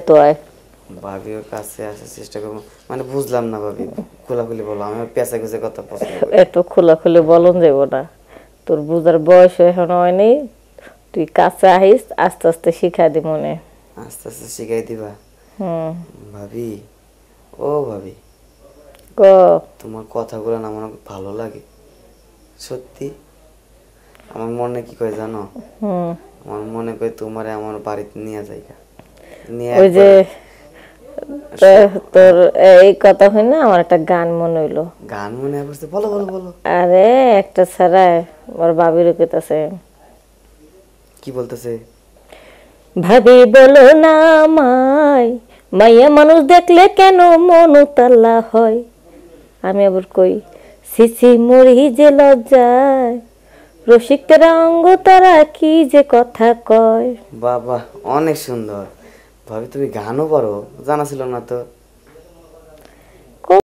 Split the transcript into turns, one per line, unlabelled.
তো আয়।
ভাবিও কাছে আসার চেষ্টা করবো, মানে বুঝলাম না ভাবি, খোলাখুলি বলো, আমি পেঁচা কুচে কথা পছন্দ করি।
এত খোলাখুলি বলন যাব না, তোর বুঝার বয়স এখন হয়নি। তুই কাছে আহিস, আস্তে আস্তে শিখা দি মনে।
আস্তে আস্তে শিখাই দিবা?
হুম।
ভাবি, ও ভাবি,
ক।
তোমার কথাগুলো না আমার অনেক ভালো লাগে সত্যি। আমার মনে কি কয় জানো?
হুম।
আমার মনে কয় তোমারে আমার বাড়িতে নিয়ে যাইগা, নিয়ে
ওই যে
একবারে
তোর এই কথা হয় না, আমার একটা গান মনে হইলো।
গান মনে পড়ছে, বলো বলো বলো।
আরে একটা ছাড়ায় ওর ভাবির কইতাছে,
কি বলতেছে?
ভাবি বলো না আমায়, মাইয়া মানুষ দেখলে কেন মন উতালা হয়। আমি আবার কই, সিসি মরি যে লজ্জায়, রসিকরা অঙ্গ তারা কি যে কথা কয়।
বাহ বাহ, অনেক সুন্দর। ভাবি তুমি গানও পারো, জানা ছিল না তো।